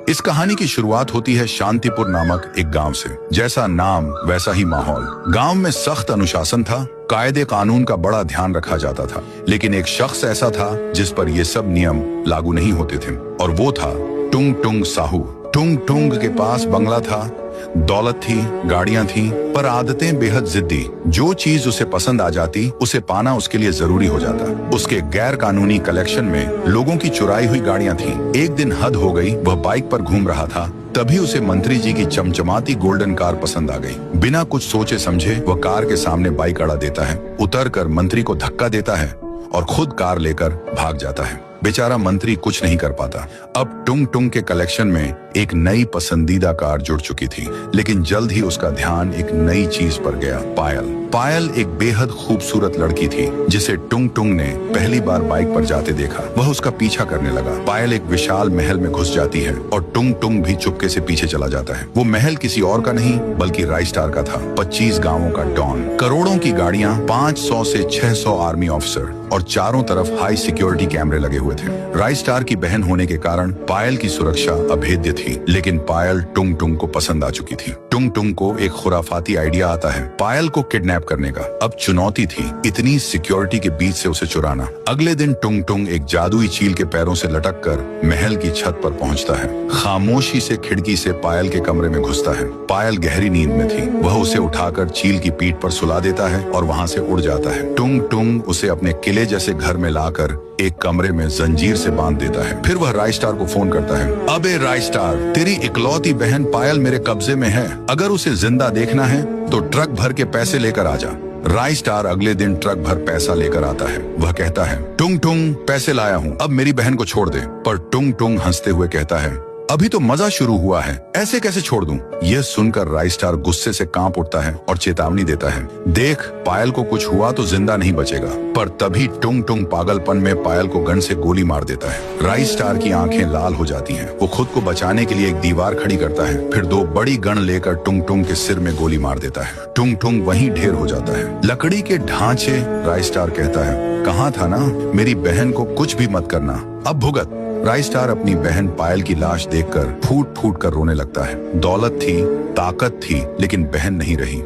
इस कहानी की शुरुआत होती है शांतिपुर नामक एक गांव से। जैसा नाम वैसा ही माहौल। गांव में सख्त अनुशासन था, कायदे कानून का बड़ा ध्यान रखा जाता था। लेकिन एक शख्स ऐसा था जिस पर ये सब नियम लागू नहीं होते थे, और वो था टुंग टुंग साहू। टुंग टुंग के पास बंगला था, दौलत थी, गाड़ियां थी, पर आदतें बेहद जिद्दी। जो चीज उसे पसंद आ जाती उसे पाना उसके लिए जरूरी हो जाता। उसके गैर कानूनी कलेक्शन में लोगों की चुराई हुई गाड़ियां थीं। एक दिन हद हो गई, वह बाइक पर घूम रहा था, तभी उसे मंत्री जी की चमचमाती गोल्डन कार पसंद आ गई। बिना कुछ सोचे समझे वह कार के सामने बाइक अड़ा देता है, उतरकर मंत्री को धक्का देता है और खुद कार लेकर भाग जाता है। बेचारा मंत्री कुछ नहीं कर पाता। अब टुंग टुंग के कलेक्शन में एक नई पसंदीदा कार जुड़ चुकी थी, लेकिन जल्द ही उसका ध्यान एक नई चीज पर गया, पायल। पायल एक बेहद खूबसूरत लड़की थी जिसे टुंग टुंग ने पहली बार बाइक पर जाते देखा। वह उसका पीछा करने लगा। पायल एक विशाल महल में घुस जाती है और टुंग टुंग भी चुपके से पीछे चला जाता है। वो महल किसी और का नहीं बल्कि राइस्टार का था, 25 गांवों का डॉन। करोड़ों की गाड़ियां, 500 से 600 आर्मी ऑफिसर और चारों तरफ हाई सिक्योरिटी कैमरे लगे हुए थे। राइस्टार की बहन होने के कारण पायल की सुरक्षा अभेद्य थी, लेकिन पायल टुंग टुंग को पसंद आ चुकी थी। टुंग टुंग को एक खुराफाती आइडिया आता है पायल को किडनैप करने का। अब चुनौती थी इतनी सिक्योरिटी के बीच से उसे चुराना। अगले दिन टुंग टुंग एक जादुई चील के पैरों से लटक कर महल की छत पर पहुंचता है। खामोशी से खिड़की से पायल के कमरे में घुसता है। पायल गहरी नींद में थी। वह उसे उठाकर चील की पीठ पर सुला देता है और वहां से उड़ जाता है। टुंग टुंग उसे अपने किले जैसे घर में लाकर एक कमरे में जंजीर से बांध देता है। फिर वह राइस्टार को फोन करता है। अबे राइस्टार, तेरी इकलौती बहन पायल मेरे कब्जे में है। अगर उसे जिंदा देखना है तो ट्रक भर के पैसे लेकर आ जा। राइस्टार अगले दिन ट्रक भर पैसा लेकर आता है। वह कहता है, टुंग टुंग, पैसे लाया हूँ, अब मेरी बहन को छोड़ दे। पर टुंग टुंग हंसते हुए कहता है, अभी तो मजा शुरू हुआ है, ऐसे कैसे छोड़ दूं? यह सुनकर राइस्टार गुस्से से कांप उठता है और चेतावनी देता है, देख, पायल को कुछ हुआ तो जिंदा नहीं बचेगा। पर तभी टुंग टुंग पागलपन में पायल को गन से गोली मार देता है। राइस्टार की आंखें लाल हो जाती हैं। वो खुद को बचाने के लिए एक दीवार खड़ी करता है, फिर 2 बड़ी गन लेकर टुंग टुंग के सिर में गोली मार देता है। टुंग टुंग वहीं ढेर हो जाता है। लकड़ी के ढांचे। राइस्टार कहता है, कहा था ना मेरी बहन को कुछ भी मत करना, अब भुगत। राइस्टार अपनी बहन पायल की लाश देखकर फूट फूट कर रोने लगता है। दौलत थी, ताकत थी, लेकिन बहन नहीं रही।